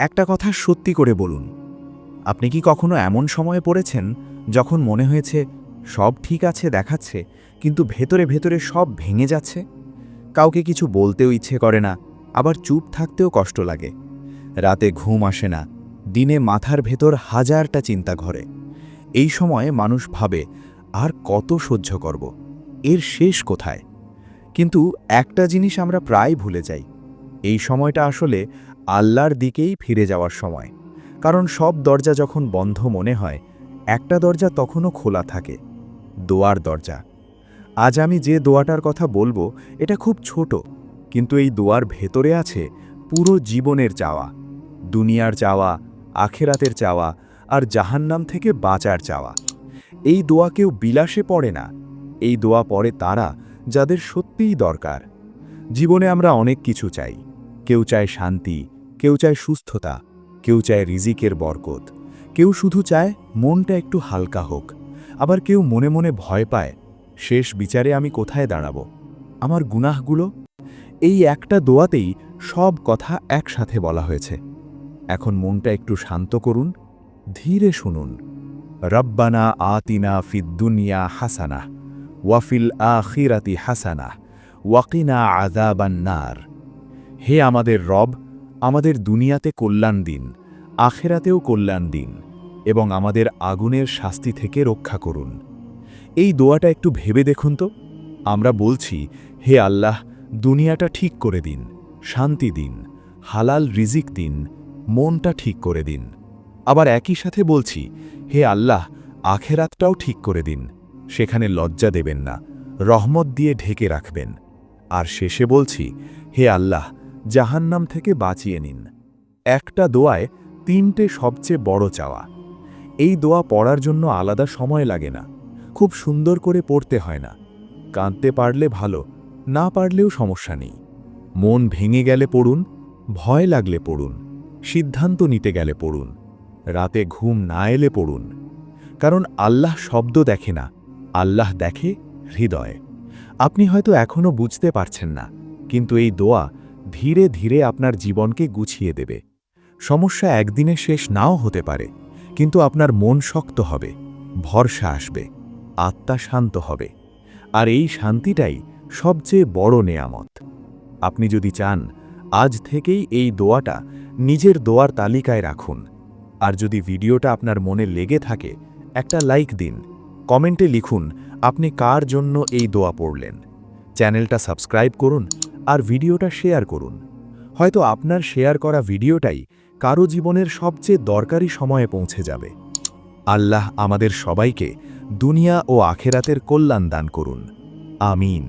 একটা কথা সত্যি করে বলুন, আপনি কি কখনো এমন সময়ে পড়েছেন যখন মনে হয়েছে সব ঠিক আছে দেখাচ্ছে, কিন্তু ভেতরে ভেতরে সব ভেঙে যাচ্ছে? কাউকে কিছু বলতেও ইচ্ছে করে না, আবার চুপ থাকতেও কষ্ট লাগে। রাতে ঘুম আসে না, দিনে মাথার ভেতর হাজারটা চিন্তা ঘরে। এই সময়ে মানুষ ভাবে, আর কত সহ্য করব, এর শেষ কোথায়? কিন্তু একটা জিনিস আমরা প্রায় ভুলে যাই, এই সময়টা আসলে আল্লাহর দিকেই ফিরে যাওয়ার সময়। কারণ সব দরজা যখন বন্ধ মনে হয়, একটা দরজা তখনও খোলা থাকে, দোয়ার দরজা। আজ আমি যে দোয়াটার কথা বলবো, এটা খুব ছোট, কিন্তু এই দোয়ার ভেতরে আছে পুরো জীবনের চাওয়া, দুনিয়ার চাওয়া, আখেরাতের চাওয়া, আর জাহান্নাম থেকে বাঁচার চাওয়া। এই দোয়া কেউ বিলাসে পড়ে না, এই দোয়া পড়ে তারা যাদের সত্যিই দরকার। জীবনে আমরা অনেক কিছু চাই, কেউ চায় শান্তি, কেউ চায় সুস্থতা, কেউ চায় রিজিকের বরকত, কেউ শুধু চায় মনটা একটু হালকা হোক, আবার কেউ মনে মনে ভয় পায়, শেষ বিচারে আমি কোথায় দাঁড়াবো, আমার গুনাহগুলো। এই একটা দোয়াতেই সব কথা একসাথে বলা হয়েছে। এখন মনটা একটু শান্ত করুন, ধীরে শুনুন। রব্বানা আতিনা ফিদ দুনিয়া হাসানা ওয়াফিল আখিরাতি হাসানা ওয়াকিনা আযাবান নার। হে আমাদের রব, আমাদের দুনিয়াতে কল্যাণ দিন, আখেরাতেও কল্যাণ দিন, এবং আমাদের আগুনের শাস্তি থেকে রক্ষা করুন। এই দোয়াটা একটু ভেবে দেখুন তো। আমরা বলছি, হে আল্লাহ, দুনিয়াটা ঠিক করে দিন, শান্তি দিন, হালাল রিজিক দিন, মনটা ঠিক করে দিন। আবার একই সাথে বলছি, হে আল্লাহ, আখেরাতটাও ঠিক করে দিন, সেখানে লজ্জা দেবেন না, রহমত দিয়ে ঢেকে রাখবেন। আর শেষে বলছি, হে আল্লাহ, জাহান্নাম থেকে বাঁচিয়ে নিন। একটা দোয়ায় তিনটে সবচেয়ে বড় চাওয়া। এই দোয়া পড়ার জন্য আলাদা সময় লাগে না, খুব সুন্দর করে পড়তে হয় না। কাঁদতে পারলে ভালো, না পারলেও সমস্যা নেই। মন ভেঙে গেলে পড়ুন, ভয় লাগলে পড়ুন, সিদ্ধান্ত নিতে গেলে পড়ুন, রাতে ঘুম না এলে পড়ুন। কারণ আল্লাহ শব্দ দেখে না, আল্লাহ দেখে হৃদয়। আপনি হয়তো এখনও বুঝতে পারছেন না, কিন্তু এই দোয়া ধীরে ধীরে আপনার জীবনকে গুছিয়ে দেবে। সমস্যা একদিনে শেষ নাও হতে পারে, কিন্তু আপনার মন শক্ত হবে, ভরসা আসবে, আত্মা শান্ত হবে। আর এই শান্তিটাই সবচেয়ে বড় নেয়ামত। আপনি যদি চান, আজ থেকেই এই দোয়াটা নিজের দোয়ার তালিকায় রাখুন। আর যদি ভিডিওটা আপনার মনে লেগে থাকে, একটা লাইক দিন, কমেন্টে লিখুন আপনি কার জন্য এই দোয়া পড়লেন। চ্যানেলটা সাবস্ক্রাইব করুন আর ভিডিওটা শেয়ার করুন। হয়তো আপনার শেয়ার করা ভিডিওটাই কারো জীবনের সবচেয়ে দরকারি সময়ে পৌঁছে যাবে। আল্লাহ আমাদের সবাইকে দুনিয়া ও আখেরাতের কল্যাণ দান করুন। আমিন।